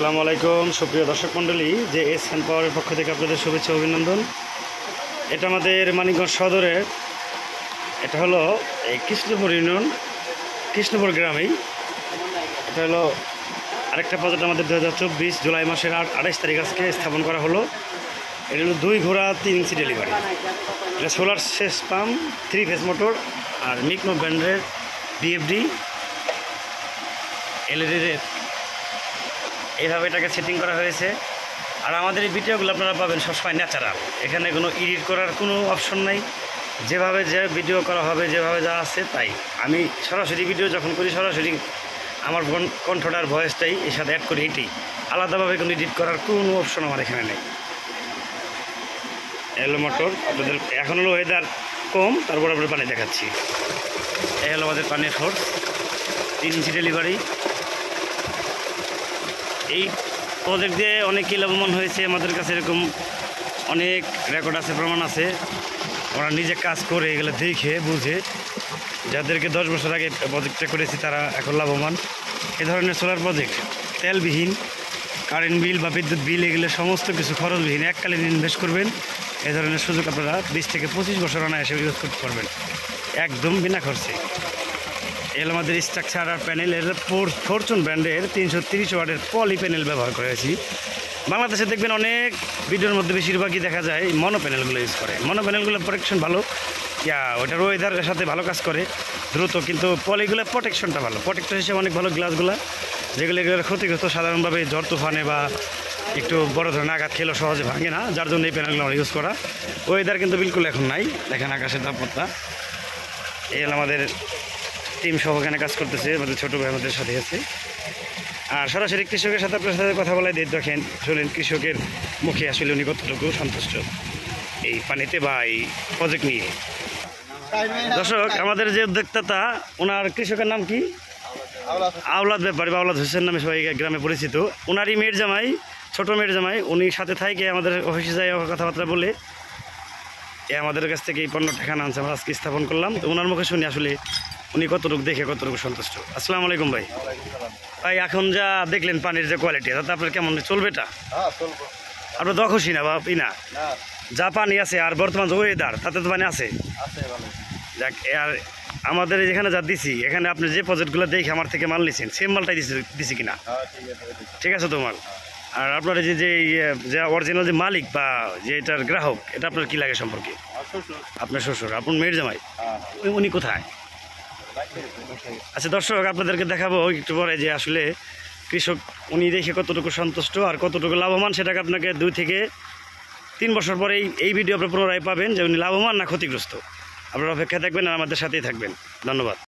আসসালামু আলাইকুম সুপ্রিয় দর্শক মণ্ডলী, যে এস হ্যান্ড পাওয়ারের পক্ষ থেকে আপনাদের শুভেচ্ছা অভিনন্দন। এটা আমাদের মানিকগঞ্জ সদরের, এটা হলো এই কৃষ্ণপুর ইউনিয়ন, কৃষ্ণপুর গ্রামেই। এটা হলো আরেকটা প্রজেক্ট আমাদের 2024 জুলাই মাসের 28 তারিখ আজকে স্থাপন করা হলো। এটা হলো 2 ঘোড়া 3 ইঞ্চি ডেলিভারি। এটা সোলার সেচ পাম্প, 3 ফেজ মোটর আর মিকনো ব্র্যান্ডের বিএফডি এলইডির এইভাবে এটাকে সেটিং করা হয়েছে। আর আমাদের এই ভিডিওগুলো আপনারা পাবেন সবসময় ন্যাচারাল, এখানে কোনো এডিট করার কোনো অপশন নাই। যেভাবে যে ভিডিও করা হবে, যেভাবে যা আছে তাই। আমি সরাসরি ভিডিও যখন করি সরাসরি আমার কণ্ঠটার ভয়েসটাই এর সাথে অ্যাড করি, এটাই। আলাদাভাবে কোনো এডিট করার কোনো অপশন আমার এখানে নেই। এলো মোটর, আপনাদের এখন হলো ওয়েদার কম, তারপর আপনাদের পানি দেখাচ্ছি। এই হলো আমাদের পানির সোর্স, 3 ইঞ্চি ডেলিভারি। এই প্রজেক্ট দিয়ে অনেকই লাভবান হয়েছে। আমাদের কাছে এরকম অনেক রেকর্ড আছে, প্রমাণ আছে। আমরা নিজে কাজ করে এগুলো দেখে বুঝে, যাদেরকে 10 বছর আগে প্রজেক্টটা করেছি তারা এখন লাভবান। এ ধরনের সোলার প্রজেক্ট তেলবিহীন, কারেন্ট বিল বা বিদ্যুৎ বিল এগুলো সমস্ত কিছু খরচবিহীন, এককালীন ইনভেস্ট করবেন। এ ধরনের সুযোগ আপনারা 20 থেকে 25 বছর অনায়াসে ইউজ করতে পারবেন একদম বিনা খরচে। এর আমাদের স্ট্রাকচার আর প্যানেল, এর ফরচুন ব্র্যান্ডের 330 ওয়াটের পলি প্যানেল ব্যবহার করেছি। বাংলাদেশে দেখবেন অনেক ভিডিওর মধ্যে বেশিরভাগই দেখা যায় মনো প্যানেলগুলো ইউজ করে। মনো প্যানেলগুলো প্রোটেকশন ভালো, ওইটার ওয়েদারের সাথে ভালো কাজ করে দ্রুত, কিন্তু পলিগুলো প্রোটেকশনটা ভালো, প্রোটেক্টর হিসেবে অনেক ভালো গ্লাসগুলো, যেগুলো এগুলো ক্ষতিগ্রস্ত সাধারণভাবে ঝড় তুফানে বা একটু বড় ধরনের আঘাত খেলেও সহজে ভাঙে না, যার জন্য এই প্যানেলগুলো আমরা ইউজ করা। ওয়েদার কিন্তু বিলকুল এখন নাই, দেখেন আকাশের তাপমাত্রা। এই হলো আমাদের টিম সহ এখানে কাজ করতেছে, আমাদের ছোটো ভাই আমাদের সাথে আছে। আর সরাসরি কৃষকের সাথে আপনার সাথে কথা বলাই দিয়ে দেখেন শুনলেন কৃষকের মুখে আসলে উনি কতটুকু সন্তুষ্ট এই পানিতে বা এই প্রজেক্ট নিয়ে। দর্শক, আমাদের যে উদ্যোক্তা ওনার কৃষকের নাম কি? আওলাদ ব্যাপারী বা আওলাদ হোসেন নামে সবাই গ্রামে পরিচিত। ওনারই মেয়ের জামাই, ছোটো মেয়ের জামাই, উনি সাথে থাকে আমাদের অফিসে যাই কথাবার্তা বলে আমাদের কাছ থেকে এই পণ্যটা এখানে আনছে, আমরা আজকে স্থাপন করলাম। তো ওনার মুখে শুনি আসলে উনি কতটুকু দেখে কতটুকু সন্তুষ্ট। আসসালামু আলাইকুম ভাই। ভাই, এখন যা দেখলেন পানির যে কোয়ালিটি, তাতে আপনার কেমন চলবে? এটা আপনার তো খুশি না বা না? যা পানি আছে আর বর্তমান যে ওয়েদার, তাতে তো পানি আছে। যাক, আর আমাদের যেখানে যা দিছি, এখানে আপনি যে প্রজেক্টগুলো দেখে আমার থেকে মাল নিয়েছেন, সেম মালটাই দিছি কিনা? ঠিক আছে তো মাল। আর আপনার যে অরিজিনাল যে মালিক বা যে এটার গ্রাহক, এটা আপনার কি লাগে সম্পর্কে? আপনার শ্বশুর, আপনার মেয়ের জামাই, উনি কোথায়? আচ্ছা দর্শক, আপনাদেরকে দেখাবো একটু পরে যে আসলে কৃষক উনি দেখে কতটুকু সন্তুষ্ট আর কতটুকু লাভবান, সেটাকে আপনাকে 2 থেকে 3 বছর পরেই এই ভিডিও আপনার পুনরায় পাবেন যে উনি লাভবান না ক্ষতিগ্রস্ত। আপনারা অপেক্ষায় থাকবেন আর আমাদের সাথেই থাকবেন। ধন্যবাদ।